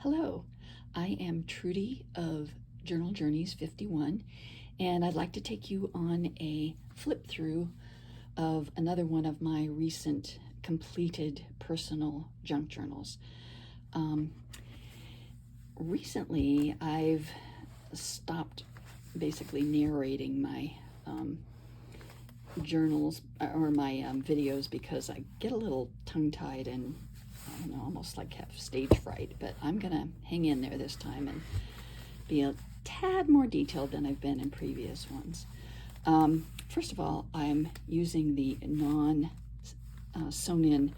Hello, I am Trudy of Journal Journeys 51, and I'd like to take you on a flip through of another one of my recent completed personal junk journals. Recently, I've stopped basically narrating my journals or my videos because I get a little tongue-tied and I don't know, almost like have stage fright, but I'm gonna hang in there this time and be a tad more detailed than I've been in previous ones. First of all, I'm using the sewn-in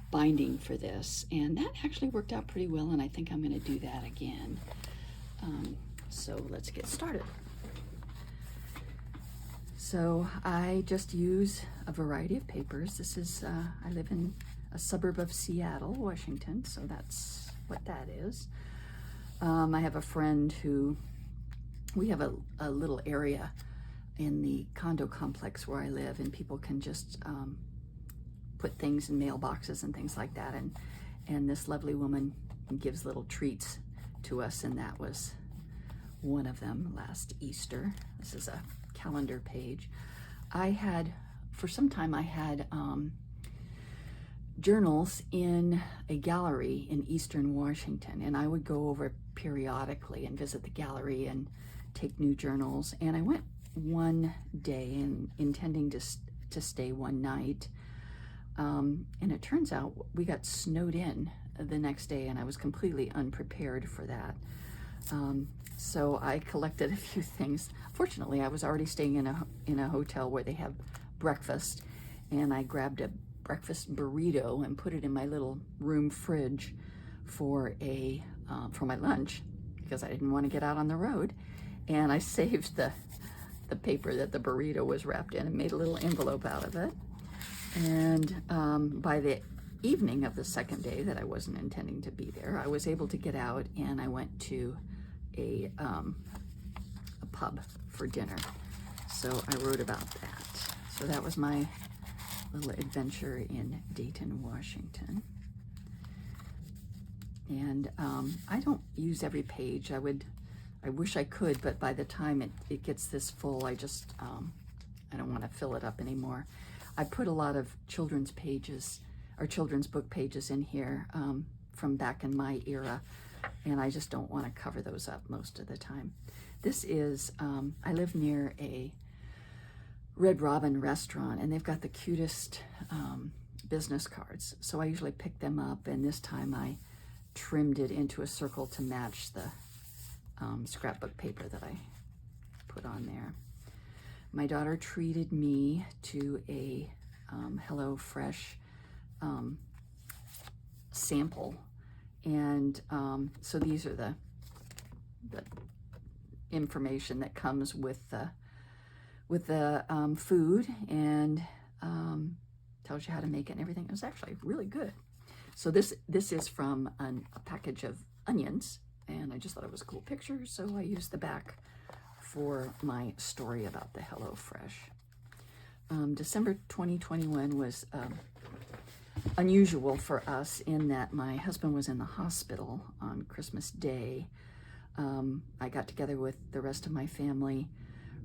binding for this, and that actually worked out pretty well, and I think I'm gonna do that again. So let's get started. So I just use a variety of papers. This is, I live in a suburb of Seattle, Washington, so that's what that is. I have a friend who, we have a little area in the condo complex where I live, and people can just put things in mailboxes and things like that, and this lovely woman gives little treats to us, and that was one of them last Easter. This is a calendar page. I had, for some time, I had journals in a gallery in Eastern Washington, and I would go over periodically and visit the gallery and take new journals. And I went one day and intending to stay one night, and it turns out we got snowed in the next day, and I was completely unprepared for that. So I collected a few things. Fortunately, I was already staying in a hotel where they have breakfast, and I grabbed a breakfast burrito and put it in my little room fridge for my lunch because I didn't want to get out on the road. And I saved the paper that the burrito was wrapped in and made a little envelope out of it. And by the evening of the second day that I wasn't intending to be there, I was able to get out, and I went to a pub for dinner. So I wrote about that. So that was my little adventure in Dayton, Washington. And I don't use every page. I wish I could, but by the time it gets this full, I just, I don't want to fill it up anymore. I put a lot of children's pages, or children's book pages in here from back in my era, and I just don't want to cover those up most of the time. This is, I live near a Red Robin restaurant, and they've got the cutest business cards. So I usually pick them up, and this time I trimmed it into a circle to match the scrapbook paper that I put on there. My daughter treated me to a Hello Fresh sample, and so these are the information that comes with the food, and tells you how to make it and everything. It was actually really good. So this is from a package of onions, and I just thought it was a cool picture, so I used the back for my story about the Hello Fresh. December 2021 was unusual for us in that my husband was in the hospital on Christmas Day. I got together with the rest of my family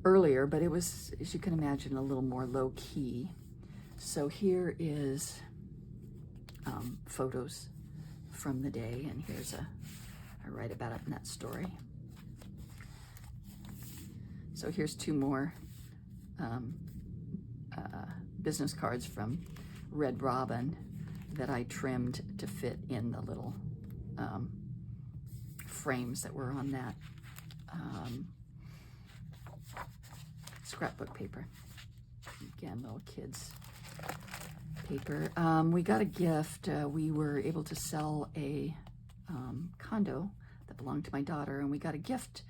earlier, but it was, as you can imagine, a little more low-key. So here is photos from the day, and here's I write about it in that story. So here's two more business cards from Red Robin that I trimmed to fit in the little frames that were on that scrapbook paper. Again, little kids paper. We got a gift. We were able to sell a condo that belonged to my daughter, and we got a gift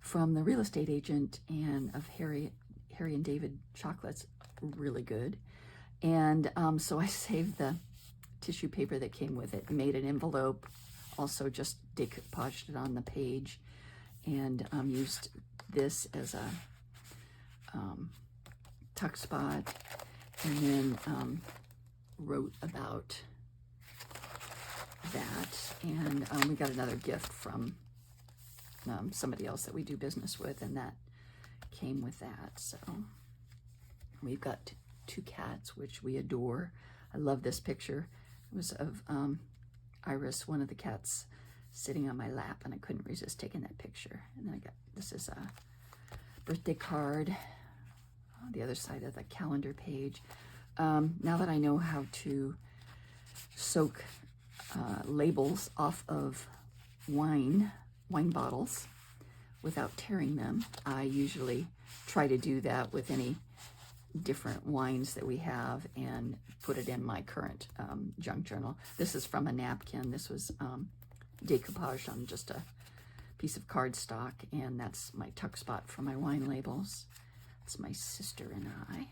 from the real estate agent and of Harry and David chocolates, really good. And so I saved the tissue paper that came with it, made an envelope, also just decoupaged it on the page, and used this as a tuck spot, and then wrote about that And we got another gift from somebody else that we do business with, and that came with that. So we've got 2 cats, which we adore. I love this picture. It was of Iris, one of the cats, sitting on my lap, and I couldn't resist taking that picture. And then I got, this is a birthday card on the other side of the calendar page. Now that I know how to soak labels off of wine bottles without tearing them, I usually try to do that with any different wines that we have and put it in my current junk journal. This is from a napkin. This was decoupaged on just a piece of cardstock, and that's my tuck spot for my wine labels. It's my sister and I.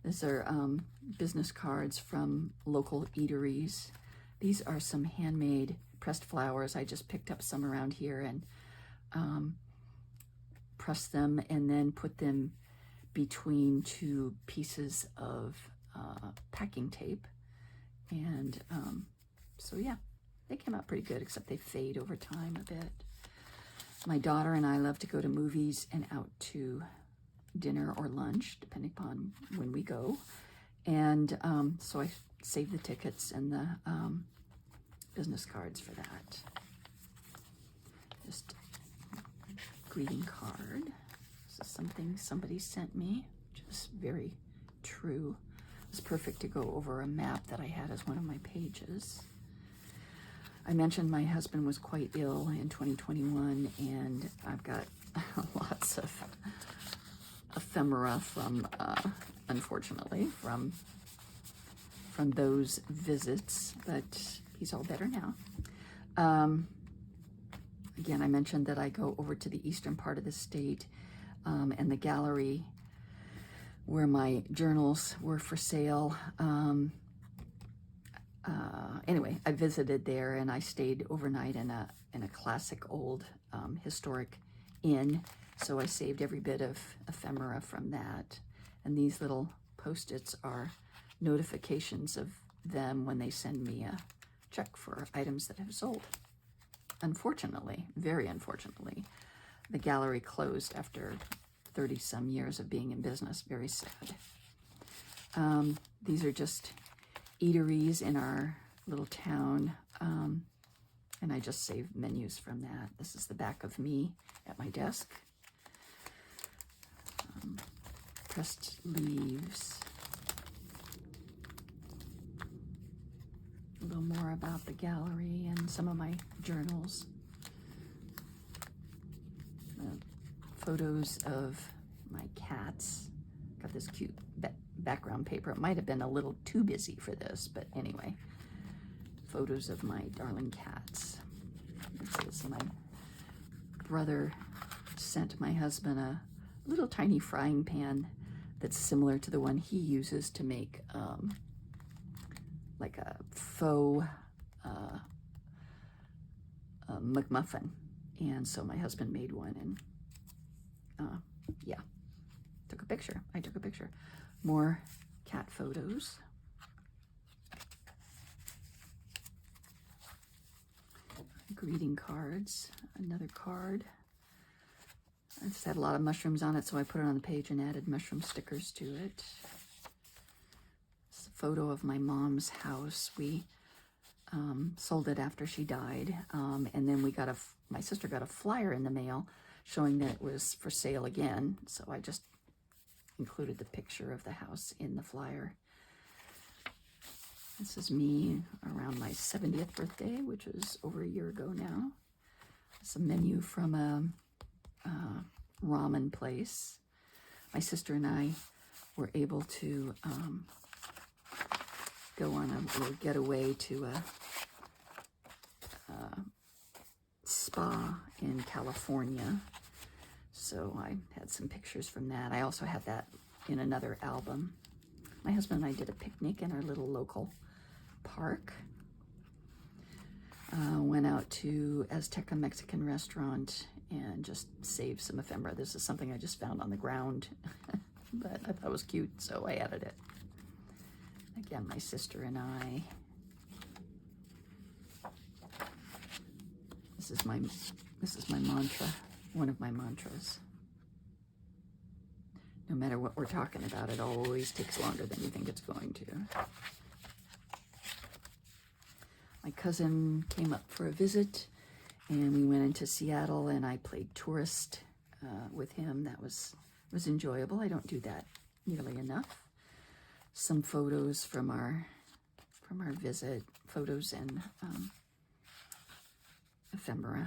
These are business cards from local eateries. These are some handmade pressed flowers. I just picked up some around here and pressed them and then put them between 2 pieces of packing tape. And so yeah, they came out pretty good, except they fade over time a bit. My daughter and I love to go to movies and out to dinner or lunch, depending upon when we go. And so I saved the tickets and the business cards for that. Just greeting card. This is something somebody sent me, just very true. It's perfect to go over a map that I had as one of my pages. I mentioned my husband was quite ill in 2021, and I've got lots of ephemera from, unfortunately, from those visits, but he's all better now. Again, I mentioned that I go over to the eastern part of the state, and the gallery where my journals were for sale. Anyway, I visited there, and I stayed overnight in a classic old historic inn. So I saved every bit of ephemera from that. And these little Post-its are notifications of them when they send me a check for items that have sold. Unfortunately, very unfortunately, the gallery closed after 30-some years of being in business. Very sad. These are just eateries in our little town, and I just saved menus from that. This is the back of me at my desk. Pressed leaves. A little more about the gallery and some of my journals. Photos of my cats. Got this cute background paper. It might have been a little too busy for this, but anyway. Photos of my darling cats. This is my brother sent my husband a little tiny frying pan that's similar to the one he uses to make like a faux McMuffin. And so my husband made one, and yeah, took a picture. I took a picture. More cat photos. Greeting cards. Another card. I just had a lot of mushrooms on it, so I put it on the page and added mushroom stickers to it. It's a photo of my mom's house. We sold it after she died, and then we got my sister got a flyer in the mail showing that it was for sale again, so I just included the picture of the house in the flyer. This is me around my 70th birthday, which was over a year ago now. It's a menu from a ramen place. My sister and I were able to go on a little getaway to a spa in California. So I had some pictures from that. I also had that in another album. My husband and I did a picnic in our little local park. Went out to Azteca Mexican restaurant and just saved some ephemera. This is something I just found on the ground, but I thought it was cute, so I added it. Again, my sister and I. This is my mantra, one of my mantras. No matter what we're talking about, it always takes longer than you think it's going to. My cousin came up for a visit, and we went into Seattle, and I played tourist with him. That was enjoyable. I don't do that nearly enough. Some photos from our visit, photos and ephemera.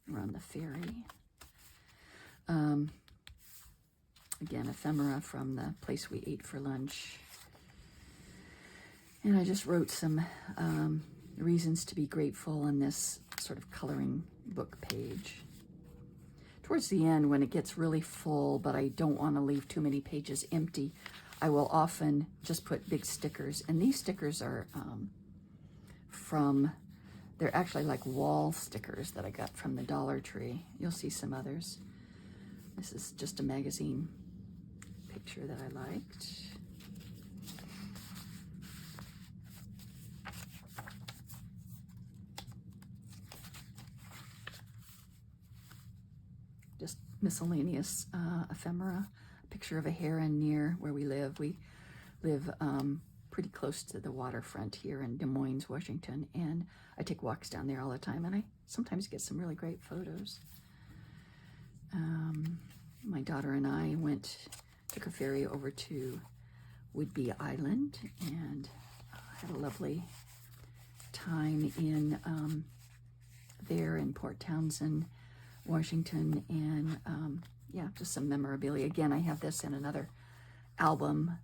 We're on the ferry. Again, ephemera from the place we ate for lunch. And I just wrote some reasons to be grateful on this sort of coloring book page. Towards the end, when it gets really full, but I don't want to leave too many pages empty, I will often just put big stickers. And these stickers are they're actually like wall stickers that I got from the Dollar Tree. You'll see some others. This is just a magazine picture that I liked. Just miscellaneous ephemera. A picture of a heron near where we live. We live pretty close to the waterfront here in Des Moines, Washington, and I take walks down there all the time, and I sometimes get some really great photos. My daughter and I took a ferry over to Whidbey Island, and had a lovely time in there in Port Townsend, Washington, and yeah, just some memorabilia. Again, I have this in another album,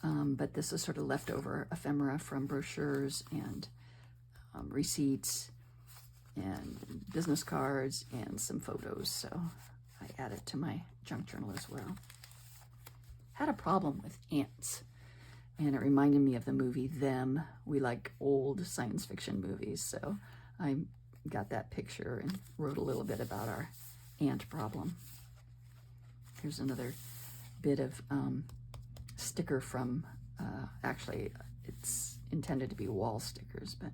but this is sort of leftover ephemera from brochures and receipts and business cards and some photos, so I add it to my junk journal as well. Had a problem with ants, and it reminded me of the movie Them. We like old science fiction movies, so I got that picture and wrote a little bit about our ant problem. Here's another bit of sticker from, actually it's intended to be wall stickers, but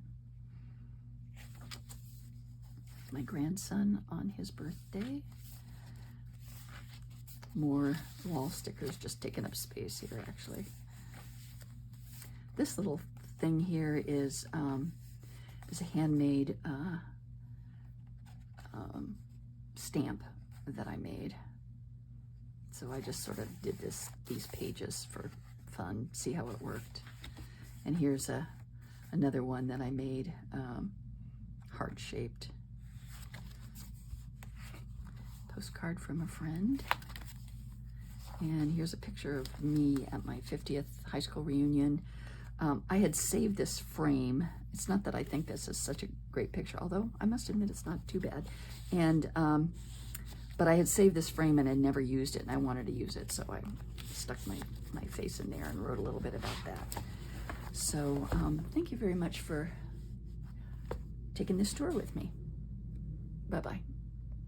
my grandson on his birthday. More wall stickers, just taking up space here actually. This little thing here is a handmade stamp that I made. So I just sort of did these pages for fun, see how it worked. And here's another one that I made, heart-shaped. Postcard from a friend. And here's a picture of me at my 50th high school reunion. I had saved this frame. It's not that I think this is such a great picture, although I must admit it's not too bad. And but I had saved this frame and had never used it, and I wanted to use it, so I stuck my face in there and wrote a little bit about that. So thank you very much for taking this tour with me. Bye-bye.